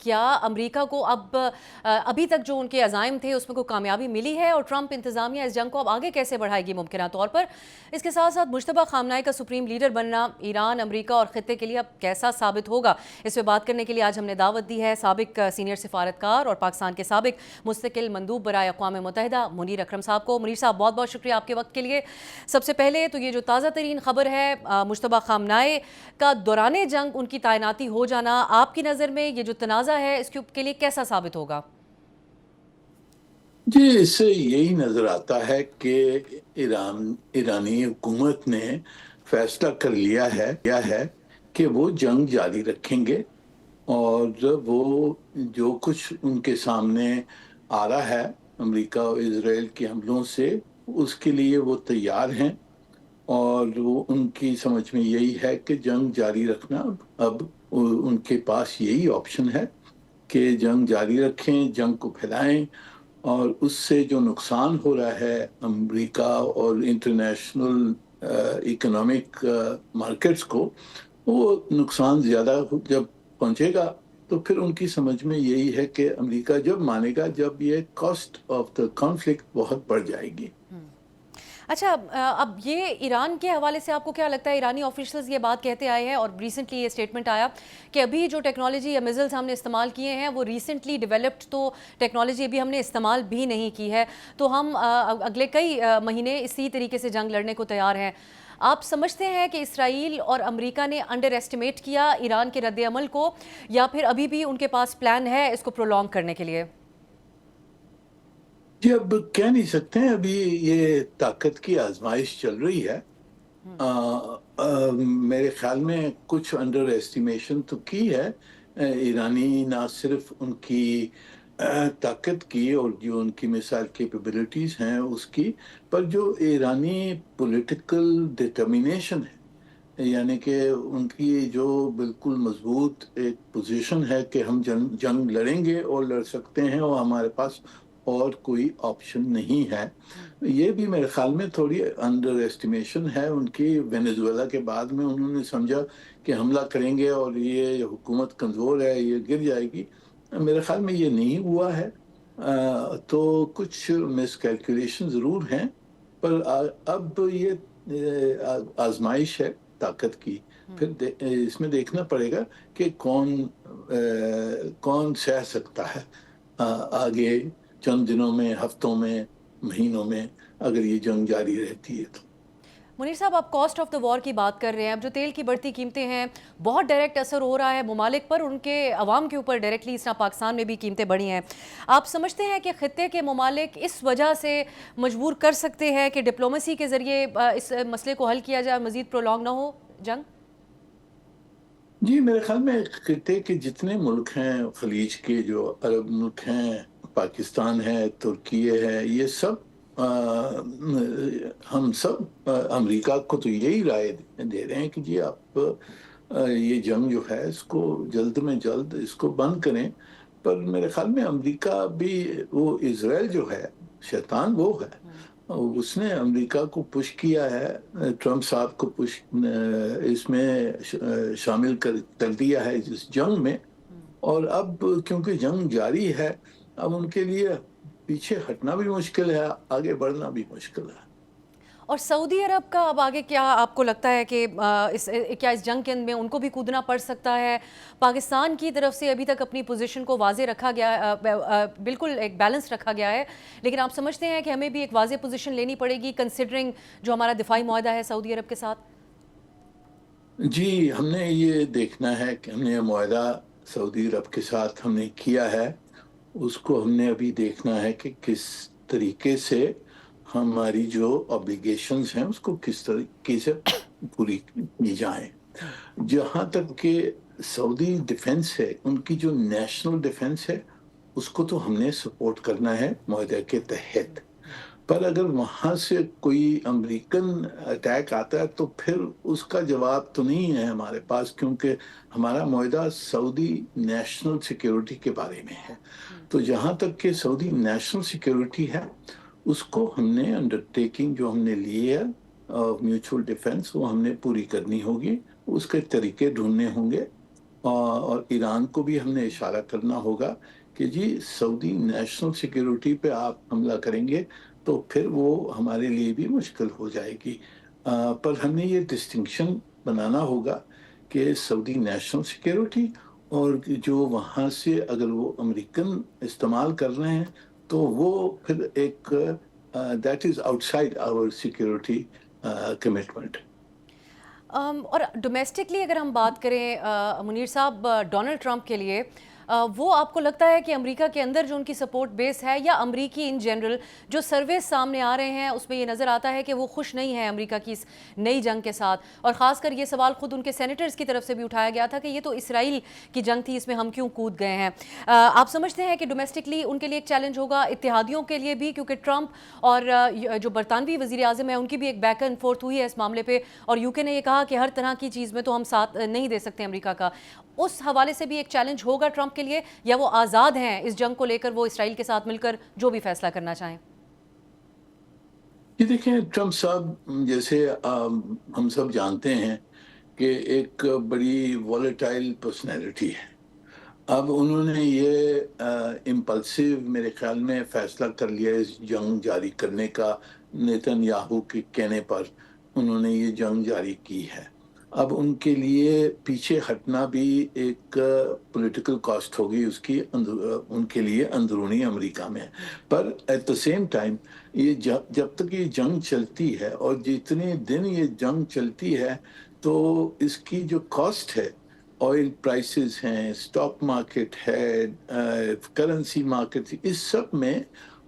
کیا امریکہ کو اب ابھی تک جو ان کے عزائم تھے اس میں کوئی کامیابی ملی ہے، اور ٹرمپ انتظامیہ اس جنگ کو اب آگے کیسے بڑھائے گی ممکنہ طور پر؟ اس کے ساتھ ساتھ مجتبیٰ خامنہ ای کا سپریم لیڈر بننا ایران، امریکہ اور خطے کے لیے اب کیسا ثابت ہوگا؟ اس پہ بات کرنے کے لیے آج ہم نے دعوت دی ہے سابق سینئر سفارتکار اور پاکستان کے سابق مستقل مندوب برائے اقوام متحدہ منیر اکرم صاحب کو۔ منیر صاحب، بہت بہت شکریہ آپ کے وقت کے لیے۔ سب سے پہلے تو یہ جو تازہ ترین خبر ہے مجتبیٰ خامنہ ای کا دوران جنگ ان کی تعیناتی ہو جانا، آپ کی نظر میں یہ جو تنازع ہے اس کے لیے کیسا ثابت ہوگا؟ جی، اس سے یہی نظر آتا ہے کہ ایرانی حکومت نے فیصلہ کر لیا ہے کہ وہ جنگ جاری رکھیں گے، اور وہ جو کچھ ان کے سامنے آ رہا ہے امریکہ اور اسرائیل کے حملوں سے، اس کے لیے وہ تیار ہیں، اور وہ ان کی سمجھ میں یہی ہے کہ جنگ جاری رکھنا اب ان کے پاس یہی آپشن ہے کہ جنگ جاری رکھیں، جنگ کو پھیلائیں، اور اس سے جو نقصان ہو رہا ہے امریکہ اور انٹرنیشنل اکنامک مارکیٹس کو، وہ نقصان زیادہ جب پہنچے گا تو پھر ان کی سمجھ میں یہی ہے کہ امریکہ جب مانے گا جب یہ کاسٹ آف دا کانفلکٹ بہت بڑھ جائے گی۔ اچھا، اب یہ ایران کے حوالے سے آپ کو کیا لگتا ہے؟ ایرانی آفیشلز یہ بات کہتے آئے ہیں اور ریسنٹلی یہ اسٹیٹمنٹ آیا کہ ابھی جو ٹیکنالوجی یا میزلز ہم نے استعمال کیے ہیں وہ ریسنٹلی ڈیولپڈ تو ٹیکنالوجی ابھی ہم نے استعمال بھی نہیں کی ہے، تو ہم اگلے کئی مہینے اسی طریقے سے جنگ لڑنے کو تیار ہیں۔ آپ سمجھتے ہیں کہ اسرائیل اور امریکہ نے انڈر ایسٹیمیٹ کیا ایران کے رد عمل کو، یا پھر ابھی بھی ان کے پاس پلان ہے اس کو پرولونگ کرنے کے لیے؟ جی، اب کہہ نہیں سکتے ہیں، ابھی یہ طاقت کی آزمائش چل رہی ہے۔ میرے خیال میں کچھ انڈر ایسٹیمیشن تو کی ہے ایرانی، نہ صرف ان کی طاقت کی اور جو ان کی میسائل کیپیبلٹیز ہیں اس کی، پر جو ایرانی پولیٹیکل ڈٹرمینیشن ہے، یعنی کہ ان کی جو بالکل مضبوط ایک پوزیشن ہے کہ ہم جنگ لڑیں گے اور لڑ سکتے ہیں اور ہمارے پاس اور کوئی آپشن نہیں ہے، یہ بھی میرے خیال میں تھوڑی انڈر ایسٹیمیشن ہے ان کی۔ وینیزویلا کے بعد میں انہوں نے سمجھا کہ حملہ کریں گے اور یہ حکومت کمزور ہے، یہ گر جائے گی، میرے خیال میں یہ نہیں ہوا ہے۔ تو کچھ مس کیلکولیشن ضرور ہیں، پر اب یہ آزمائش ہے طاقت کی، پھر اس میں دیکھنا پڑے گا کہ کون سہ سکتا ہے آگے چند دنوں میں، ہفتوں میں، مہینوں میں، اگر یہ جنگ جاری رہتی ہے تو۔ منیر صاحب، آپ کاسٹ آف دا وار کی بات کر رہے ہیں، اب جو تیل کی بڑھتی قیمتیں ہیں بہت ڈائریکٹ اثر ہو رہا ہے ممالک پر، ان کے عوام کے اوپر ڈائریکٹلی، اس طرح پاکستان میں بھی قیمتیں بڑھی ہیں۔ آپ سمجھتے ہیں کہ خطے کے ممالک اس وجہ سے مجبور کر سکتے ہیں کہ ڈپلومیسی کے ذریعے اس مسئلے کو حل کیا جائے، مزید پرولونگ نہ ہو جنگ؟ جی، میرے خیال میں خطے کے جتنے ملک ہیں، خلیج کے جو عرب ملک ہیں، پاکستان ہے، ترکی ہے، یہ سب ہم سب امریکہ کو تو یہی رائے دے رہے ہیں کہ جی آپ یہ جنگ جو ہے اس کو جلد میں جلد اس کو بند کریں، پر میرے خیال میں امریکہ بھی، وہ اسرائیل جو ہے شیطان وہ ہے، اس نے امریکہ کو پش کیا ہے، ٹرمپ صاحب کو اس میں شامل کر دیا ہے اس جنگ میں، اور اب کیونکہ جنگ جاری ہے، اب ان کے لیے پیچھے ہٹنا بھی مشکل ہے، آگے بڑھنا بھی مشکل ہے۔ اور سعودی عرب کا اب آگے کیا آپ کو لگتا ہے کہ کیا اس جنگ کے اندر میں ان کو بھی کودنا پڑ سکتا ہے؟ پاکستان کی طرف سے ابھی تک اپنی پوزیشن کو واضح رکھا گیا، بالکل ایک بیلنس رکھا گیا ہے، لیکن آپ سمجھتے ہیں کہ ہمیں بھی ایک واضح پوزیشن لینی پڑے گی کنسیڈرنگ جو ہمارا دفاعی معاہدہ ہے سعودی عرب کے ساتھ؟ جی، ہم نے یہ دیکھنا ہے کہ ہم نے معاہدہ سعودی عرب کے ساتھ ہم نے کیا ہے، اس کو ہم نے ابھی دیکھنا ہے کہ کس طریقے سے ہماری جو اوبلیگیشنز ہیں اس کو کس طریقے سے پوری کی جائیں۔ جہاں تک کہ سعودی ڈیفنس ہے، ان کی جو نیشنل ڈیفنس ہے اس کو تو ہم نے سپورٹ کرنا ہے معاہدے کے تحت، پر اگر وہاں سے کوئی امریکن اٹیک آتا ہے تو پھر اس کا جواب تو نہیں ہے ہمارے پاس، کیونکہ ہمارا معاہدہ سعودی نیشنل سیکیورٹی کے بارے میں ہے۔ تو جہاں تک کہ سعودی نیشنل سیکیورٹی ہے، اس کو ہم نے انڈرٹیکنگ جو ہم نے لی ہے میوچول ڈیفنس، وہ ہم نے پوری کرنی ہوگی، اس کے طریقے ڈھونڈنے ہوں گے، اور ایران کو بھی ہم نے اشارہ کرنا ہوگا کہ جی سعودی نیشنل سیکیورٹی پہ آپ حملہ کریں گے تو پھر وہ ہمارے لیے بھی مشکل ہو جائے گی۔ پر ہم نے یہ ڈسٹنکشن بنانا ہوگا کہ سعودی نیشنل سیکیورٹی اور جو وہاں سے اگر وہ امریکن استعمال کر رہے ہیں تو وہ پھر ایک that is outside our security commitment. اور ڈومیسٹکلی اگر ہم بات کریں منیر صاحب، ڈونلڈ ٹرمپ کے لیے وہ آپ کو لگتا ہے کہ امریکہ کے اندر جو ان کی سپورٹ بیس ہے یا امریکی ان جنرل جو سرویز سامنے آ رہے ہیں اس میں یہ نظر آتا ہے کہ وہ خوش نہیں ہے امریکہ کی اس نئی جنگ کے ساتھ، اور خاص کر یہ سوال خود ان کے سینیٹرز کی طرف سے بھی اٹھایا گیا تھا کہ یہ تو اسرائیل کی جنگ تھی، اس میں ہم کیوں کود گئے ہیں؟ آپ سمجھتے ہیں کہ ڈومیسٹکلی ان کے لیے ایک چیلنج ہوگا، اتحادیوں کے لیے بھی، کیونکہ ٹرمپ اور جو برطانوی وزیر اعظم ہے ان کی بھی ایک بیک اینڈ فورتھ ہوئی ہے اس معاملے پہ، اور یو کے نے یہ کہا کہ ہر طرح کی چیز میں تو ہم ساتھ نہیں دے سکتے امریکہ کا، اس حوالے سے بھی ایک چیلنج ہوگا ٹرمپ کے لیے، یا وہ آزاد ہیں اس جنگ کو لے کر وہ اسرائیل کے ساتھ مل کر جو بھی فیصلہ کرنا چاہیں؟ یہ دیکھیں ٹرمپ صاحب جیسے ہم سب جانتے ہیں کہ ایک بڑی والیٹائل پرسنالٹی ہے۔ اب انہوں نے یہ امپلسیو میرے خیال میں فیصلہ کر لیا اس جنگ جاری کرنے کا، نیتن یاہو کے کہنے پر انہوں نے یہ جنگ جاری کی ہے۔ اب ان کے لیے پیچھے ہٹنا بھی ایک پولیٹیکل کاسٹ ہوگی اس کی ان کے لیے اندرونی امریکہ میں، پر ایٹ دا سیم ٹائم یہ جب تک یہ جنگ چلتی ہے اور جتنے دن یہ جنگ چلتی ہے تو اس کی جو کاسٹ ہے، آئل پرائسز ہیں، سٹاک مارکیٹ ہے، کرنسی مارکیٹ، اس سب میں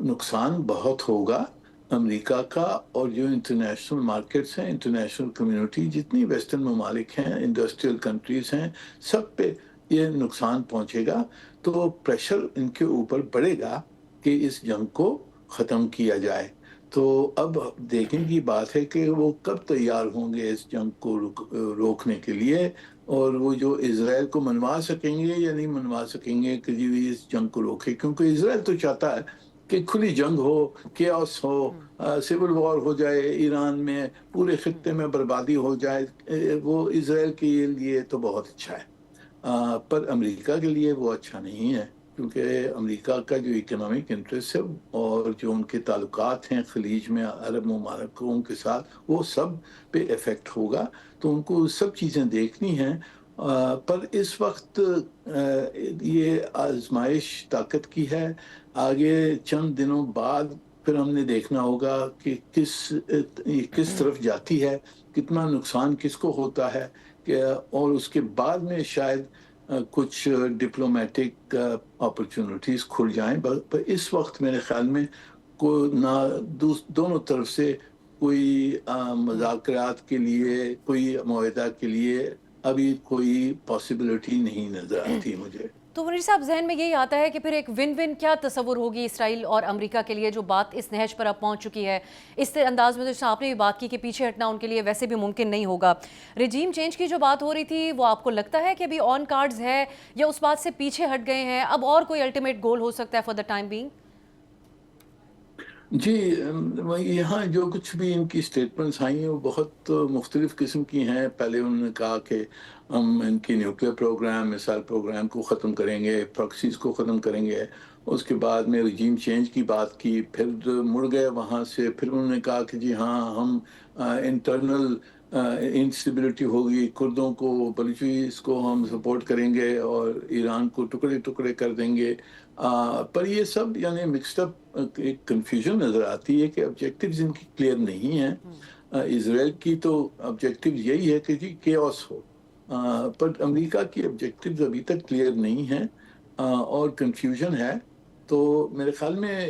نقصان بہت ہوگا امریکہ کا، اور جو انٹرنیشنل مارکیٹس ہیں، انٹرنیشنل کمیونٹی، جتنی ویسٹرن ممالک ہیں، انڈسٹریل کنٹریز ہیں، سب پہ یہ نقصان پہنچے گا۔ تو پریشر ان کے اوپر بڑھے گا کہ اس جنگ کو ختم کیا جائے۔ تو اب دیکھنے کی بات ہے کہ وہ کب تیار ہوں گے اس جنگ کو روکنے کے لیے، اور وہ جو اسرائیل کو منوا سکیں گے یا نہیں منوا سکیں گے کہ جی اس جنگ کو روکے، کیونکہ اسرائیل تو چاہتا ہے کہ کھلی جنگ ہو، کیاس ہو، سول وار ہو جائے ایران میں، پورے خطے میں بربادی ہو جائے۔ وہ اسرائیل کے لیے تو بہت اچھا ہے، پر امریکہ کے لیے وہ اچھا نہیں ہے، کیونکہ امریکہ کا جو اکنامک انٹرسٹ ہے اور جو ان کے تعلقات ہیں خلیج میں عرب ممالکوں کے ساتھ، وہ سب پہ ایفیکٹ ہوگا۔ تو ان کو سب چیزیں دیکھنی ہیں، پر اس وقت یہ آزمائش طاقت کی ہے۔ آگے چند دنوں بعد پھر ہم نے دیکھنا ہوگا کہ کس طرف جاتی ہے، کتنا نقصان کس کو ہوتا ہے، اور اس کے بعد میں شاید کچھ ڈپلومیٹک اپرچونٹیز کھل جائیں۔ پر اس وقت میرے خیال میں نہ دونوں طرف سے کوئی مذاکرات کے لیے، کوئی معاہدہ کے لیے ابھی کوئی پاسبلٹی نہیں نظر آتی مجھے۔ تو منیر صاحب ذہن میں یہی آتا ہے کہ پھر ایک ون ون کیا تصور ہوگی اسرائیل اور امریکہ کے لیے، جو بات اس نہج پر اب پہنچ چکی ہے اس انداز میں، جیسے آپ نے بھی بات کی کہ پیچھے ہٹنا ان کے لیے ویسے بھی ممکن نہیں ہوگا۔ رجیم چینج کی جو بات ہو رہی تھی وہ آپ کو لگتا ہے کہ ابھی آن کارڈز ہے یا اس بات سے پیچھے ہٹ گئے ہیں، اب اور کوئی الٹیمیٹ گول ہو سکتا ہے فار دا ٹائم بینگ؟ جی یہاں جو کچھ بھی ان کی سٹیٹمنٹس آئی ہیں وہ بہت مختلف قسم کی ہیں۔ پہلے انہوں نے کہا کہ ہم ان کی نیوکلیئر پروگرام، میسائل پروگرام کو ختم کریں گے، پراکسیز کو ختم کریں گے، اس کے بعد میں رجیم چینج کی بات کی، پھر مڑ گئے وہاں سے، پھر انہوں نے کہا کہ جی ہاں ہم انٹرنل انسٹیبلٹی ہوگی، کردوں کو، بلوچیز کو ہم سپورٹ کریں گے اور ایران کو ٹکڑے ٹکڑے کر دیں گے۔ پر یہ سب یعنی مکسڈ اپ ایک کنفیوژن نظر آتی ہے کہ آبجیکٹیوز ان کی کلیئر نہیں ہیں۔ اسرائیل کی تو آبجیکٹیو یہی ہے کہ جی کیوس ہو، پر امریکہ کی آبجیکٹیوز ابھی تک کلیئر نہیں ہیں اور کنفیوژن ہے۔ تو میرے خیال میں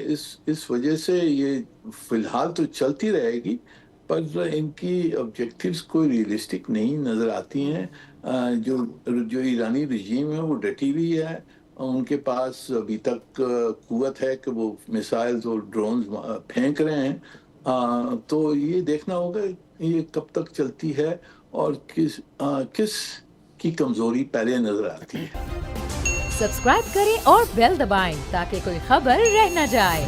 اس وجہ سے یہ فی الحال تو چلتی رہے گی، پر ان کی آبجیکٹیوز کوئی ریئلسٹک نہیں نظر آتی ہیں۔ جو ایرانی رجیم ہے وہ ڈٹی ہوئی ہے، ان کے پاس ابھی تک قوت ہے کہ وہ میسائلز اور ڈرونز پھینک رہے ہیں۔ تو یہ دیکھنا ہوگا یہ کب تک چلتی ہے اور کس کی کمزوری پہلے نظر آتی ہے۔ سبسکرائب کریں اور بیل دبائیں تاکہ کوئی خبر رہ نہ جائے۔